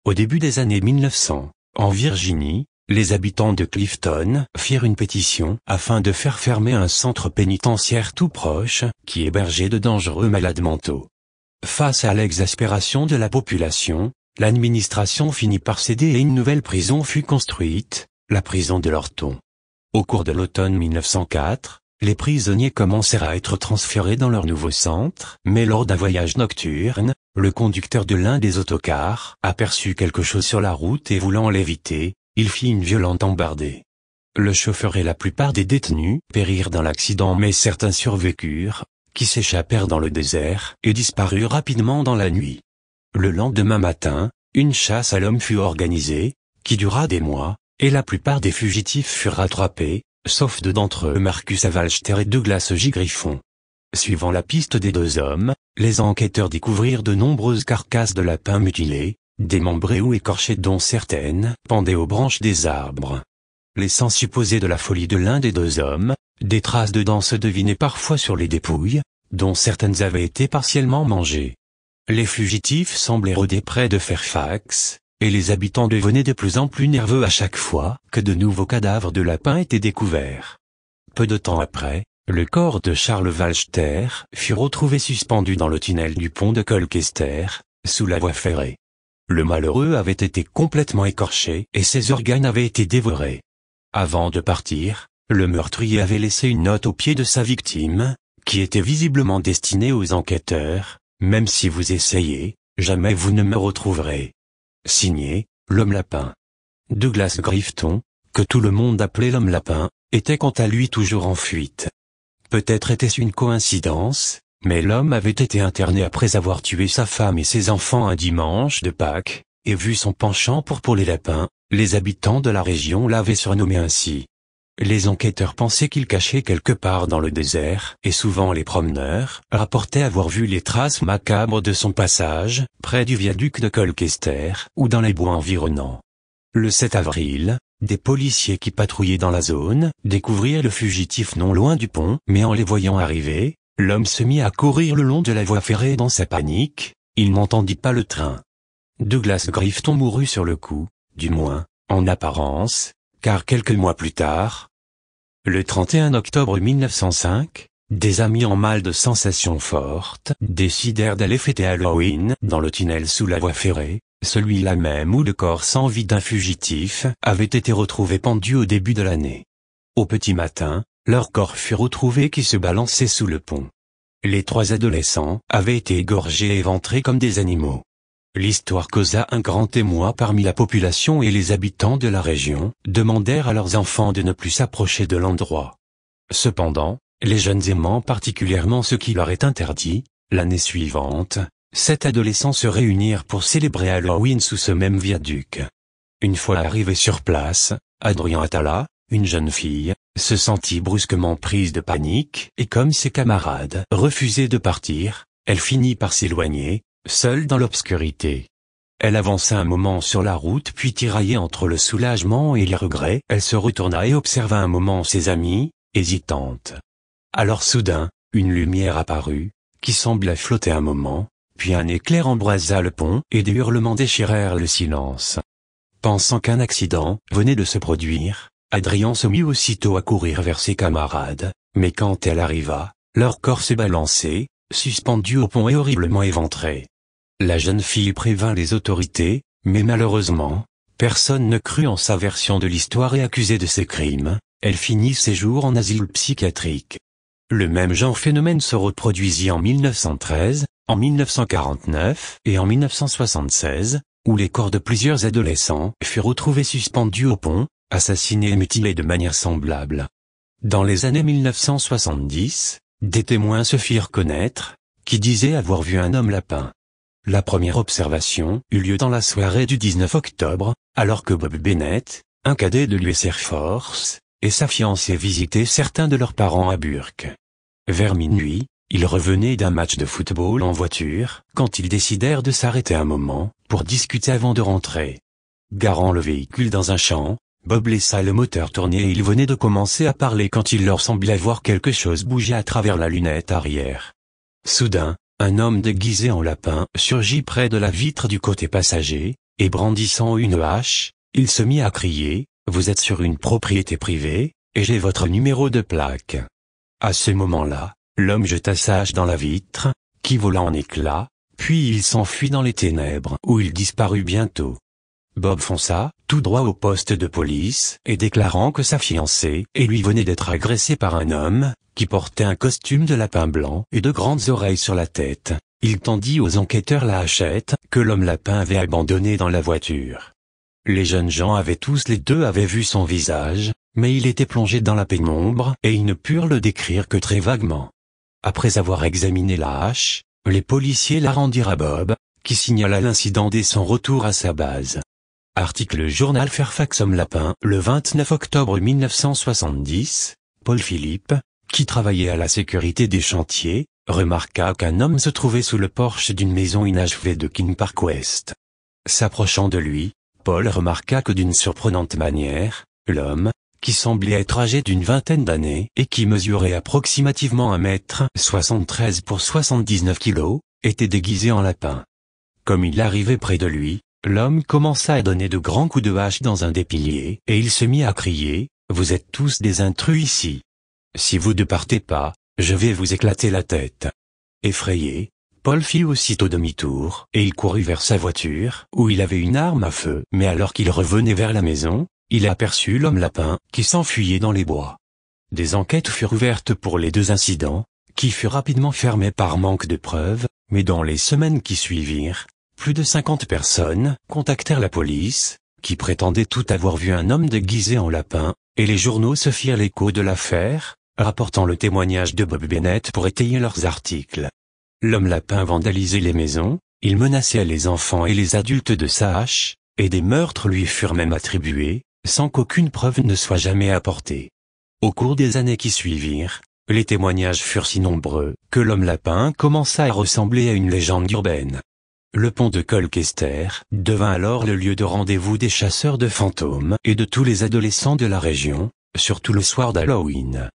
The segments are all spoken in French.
Au début des années 1900, en Virginie, les habitants de Clifton firent une pétition afin de faire fermer un centre pénitentiaire tout proche, qui hébergeait de dangereux malades mentaux. Face à l'exaspération de la population, l'administration finit par céder et une nouvelle prison fut construite, la prison de Lorton. Au cours de l'automne 1904, les prisonniers commencèrent à être transférés dans leur nouveau centre, mais lors d'un voyage nocturne, le conducteur de l'un des autocars aperçut quelque chose sur la route et voulant l'éviter, il fit une violente embardée. Le chauffeur et la plupart des détenus périrent dans l'accident, mais certains survécurent, qui s'échappèrent dans le désert et disparurent rapidement dans la nuit. Le lendemain matin, une chasse à l'homme fut organisée, qui dura des mois, et la plupart des fugitifs furent rattrapés, sauf deux d'entre eux, Marcus Avalchter et Douglas J. Griffon. Suivant la piste des deux hommes, les enquêteurs découvrirent de nombreuses carcasses de lapins mutilés, démembrées ou écorchées, dont certaines pendaient aux branches des arbres. Laissant supposer de la folie de l'un des deux hommes, des traces de dents se devinaient parfois sur les dépouilles, dont certaines avaient été partiellement mangées. Les fugitifs semblaient rôder près de Fairfax, et les habitants devenaient de plus en plus nerveux à chaque fois que de nouveaux cadavres de lapins étaient découverts. Peu de temps après, le corps de Charles Walchter fut retrouvé suspendu dans le tunnel du pont de Colchester, sous la voie ferrée. Le malheureux avait été complètement écorché et ses organes avaient été dévorés. Avant de partir, le meurtrier avait laissé une note au pied de sa victime, qui était visiblement destinée aux enquêteurs: « Même si vous essayez, jamais vous ne me retrouverez. » Signé, l'homme lapin. Douglas Griffon, que tout le monde appelait l'homme lapin, était quant à lui toujours en fuite. Peut-être était-ce une coïncidence, mais l'homme avait été interné après avoir tué sa femme et ses enfants un dimanche de Pâques, et vu son penchant pour les lapins, les habitants de la région l'avaient surnommé ainsi. Les enquêteurs pensaient qu'il cachait quelque part dans le désert, et souvent les promeneurs rapportaient avoir vu les traces macabres de son passage, près du viaduc de Colchester, ou dans les bois environnants. Le 7 avril, des policiers qui patrouillaient dans la zone découvrirent le fugitif non loin du pont, mais en les voyant arriver, l'homme se mit à courir le long de la voie ferrée. Dans sa panique, il n'entendit pas le train. Douglas Griffon mourut sur le coup, du moins, en apparence, car quelques mois plus tard, le 31 octobre 1905, des amis en mal de sensations fortes décidèrent d'aller fêter Halloween dans le tunnel sous la voie ferrée, celui-là même où le corps sans vie d'un fugitif avait été retrouvé pendu au début de l'année. Au petit matin, leur corps fut retrouvé qui se balançait sous le pont. Les trois adolescents avaient été égorgés et éventrés comme des animaux. L'histoire causa un grand émoi parmi la population et les habitants de la région demandèrent à leurs enfants de ne plus s'approcher de l'endroit. Cependant, les jeunes aimant particulièrement ce qui leur est interdit, l'année suivante, 7 adolescents se réunirent pour célébrer Halloween sous ce même viaduc. Une fois arrivés sur place, Adrian Atala, une jeune fille, se sentit brusquement prise de panique et comme ses camarades refusaient de partir, elle finit par s'éloigner, seule dans l'obscurité. Elle avança un moment sur la route puis tiraillée entre le soulagement et les regrets, elle se retourna et observa un moment ses amis, hésitante. Alors soudain, une lumière apparut, qui sembla flotter un moment, puis un éclair embrasa le pont et des hurlements déchirèrent le silence. Pensant qu'un accident venait de se produire, Adrien se mit aussitôt à courir vers ses camarades, mais quand elle arriva, leur corps se balançait, suspendus au pont et horriblement éventrés. La jeune fille prévint les autorités, mais malheureusement, personne ne crut en sa version de l'histoire et accusée de ces crimes, elle finit ses jours en asile psychiatrique. Le même genre phénomène se reproduisit en 1913, en 1949 et en 1976, où les corps de plusieurs adolescents furent retrouvés suspendus au pont, assassinés et mutilés de manière semblable. Dans les années 1970, des témoins se firent connaître, qui disaient avoir vu un homme lapin. La première observation eut lieu dans la soirée du 19 octobre, alors que Bob Bennett, un cadet de l'US Air Force, et sa fiancée visitaient certains de leurs parents à Burke. Vers minuit, ils revenaient d'un match de football en voiture, quand ils décidèrent de s'arrêter un moment, pour discuter avant de rentrer. Garant le véhicule dans un champ, Bob laissa le moteur tourner et il venait de commencer à parler quand il leur semblait voir quelque chose bouger à travers la lunette arrière. Soudain, un homme déguisé en lapin surgit près de la vitre du côté passager, et brandissant une hache, il se mit à crier, « Vous êtes sur une propriété privée, et j'ai votre numéro de plaque. » À ce moment-là, l'homme jeta sa hache dans la vitre, qui vola en éclats, puis il s'enfuit dans les ténèbres où il disparut bientôt. Bob fonça, tout droit au poste de police, et déclarant que sa fiancée et lui venait d'être agressée par un homme, qui portait un costume de lapin blanc et de grandes oreilles sur la tête, il tendit aux enquêteurs la hachette que l'homme lapin avait abandonnée dans la voiture. Les jeunes gens tous les deux avaient vu son visage, mais il était plongé dans la pénombre et ils ne purent le décrire que très vaguement. Après avoir examiné la hache, les policiers la rendirent à Bob, qui signala l'incident dès son retour à sa base. Article Journal Fairfax Homme Lapin, le 29 octobre 1970, Paul Philippe, qui travaillait à la sécurité des chantiers, remarqua qu'un homme se trouvait sous le porche d'une maison inachevée de King Park West. S'approchant de lui, Paul remarqua que d'une surprenante manière, l'homme, qui semblait être âgé d'une vingtaine d'années et qui mesurait approximativement 1m73 pour 79 kg, était déguisé en lapin. Comme il arrivait près de lui, l'homme commença à donner de grands coups de hache dans un des piliers et il se mit à crier, « Vous êtes tous des intrus ici. Si vous ne partez pas, je vais vous éclater la tête. » Effrayé, Paul fit aussitôt demi-tour et il courut vers sa voiture où il avait une arme à feu. Mais alors qu'il revenait vers la maison, il aperçut l'homme lapin qui s'enfuyait dans les bois. Des enquêtes furent ouvertes pour les deux incidents, qui furent rapidement fermées par manque de preuves, mais dans les semaines qui suivirent, plus de 50 personnes contactèrent la police, qui prétendait tout avoir vu un homme déguisé en lapin, et les journaux se firent l'écho de l'affaire, rapportant le témoignage de Bob Bennett pour étayer leurs articles. L'homme lapin vandalisait les maisons, il menaçait les enfants et les adultes de sa hache, et des meurtres lui furent même attribués, sans qu'aucune preuve ne soit jamais apportée. Au cours des années qui suivirent, les témoignages furent si nombreux que l'homme lapin commença à ressembler à une légende urbaine. Le pont de Colchester devint alors le lieu de rendez-vous des chasseurs de fantômes et de tous les adolescents de la région, surtout le soir d'Halloween.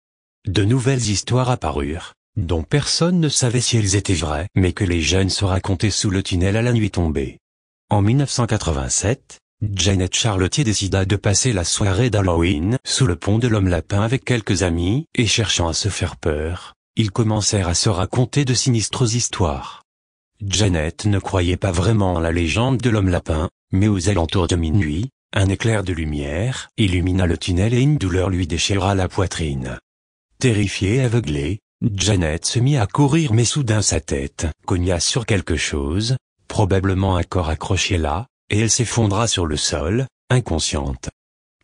De nouvelles histoires apparurent, dont personne ne savait si elles étaient vraies, mais que les jeunes se racontaient sous le tunnel à la nuit tombée. En 1987, Janet Charlottier décida de passer la soirée d'Halloween sous le pont de l'Homme Lapin avec quelques amis, et cherchant à se faire peur, ils commencèrent à se raconter de sinistres histoires. Janet ne croyait pas vraiment en la légende de l'Homme Lapin, mais aux alentours de minuit, un éclair de lumière illumina le tunnel et une douleur lui déchira la poitrine. Terrifiée et aveuglée, Janet se mit à courir mais soudain sa tête cogna sur quelque chose, probablement un corps accroché là, et elle s'effondra sur le sol, inconsciente.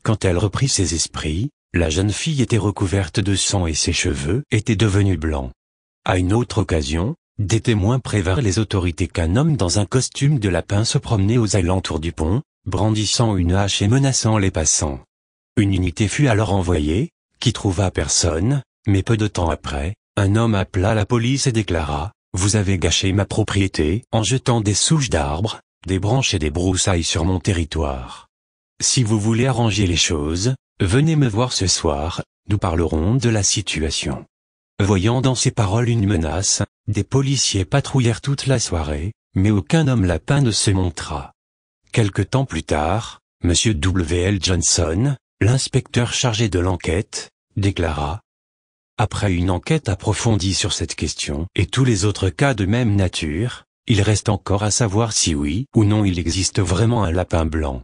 Quand elle reprit ses esprits, la jeune fille était recouverte de sang et ses cheveux étaient devenus blancs. À une autre occasion, des témoins prévinrent les autorités qu'un homme dans un costume de lapin se promenait aux alentours du pont, brandissant une hache et menaçant les passants. Une unité fut alors envoyée, qui trouva personne, mais peu de temps après, un homme appela la police et déclara, « Vous avez gâché ma propriété en jetant des souches d'arbres, des branches et des broussailles sur mon territoire. Si vous voulez arranger les choses, venez me voir ce soir, nous parlerons de la situation. » Voyant dans ces paroles une menace, des policiers patrouillèrent toute la soirée, mais aucun homme lapin ne se montra. Quelque temps plus tard, M. W.L. Johnson, l'inspecteur chargé de l'enquête, déclara, « Après une enquête approfondie sur cette question et tous les autres cas de même nature, il reste encore à savoir si oui ou non il existe vraiment un lapin blanc.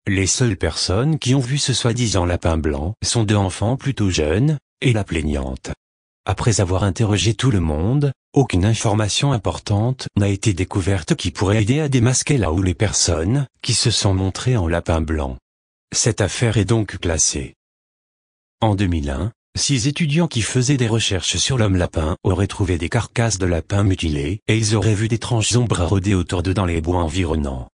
Les seules personnes qui ont vu ce soi-disant lapin blanc sont deux enfants plutôt jeunes, et la plaignante. Après avoir interrogé tout le monde, aucune information importante n'a été découverte qui pourrait aider à démasquer là où les personnes qui se sont montrées en lapin blanc. Cette affaire est donc classée. En 2001, 6 étudiants qui faisaient des recherches sur l'homme lapin auraient trouvé des carcasses de lapins mutilés et ils auraient vu d'étranges ombres rôder autour d'eux dans les bois environnants.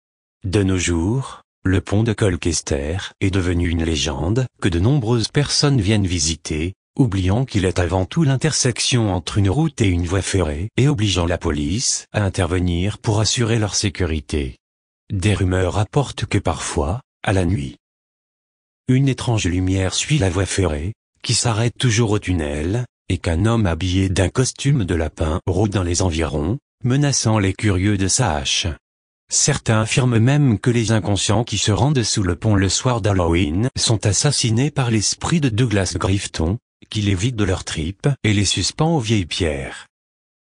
De nos jours, le pont de Colchester est devenu une légende que de nombreuses personnes viennent visiter, oubliant qu'il est avant tout l'intersection entre une route et une voie ferrée et obligeant la police à intervenir pour assurer leur sécurité. Des rumeurs rapportent que parfois, à la nuit, une étrange lumière suit la voie ferrée, qui s'arrête toujours au tunnel, et qu'un homme habillé d'un costume de lapin rôde dans les environs, menaçant les curieux de sa hache. Certains affirment même que les inconscients qui se rendent sous le pont le soir d'Halloween sont assassinés par l'esprit de Douglas Grifton, qui les vide de leurs tripes et les suspend aux vieilles pierres.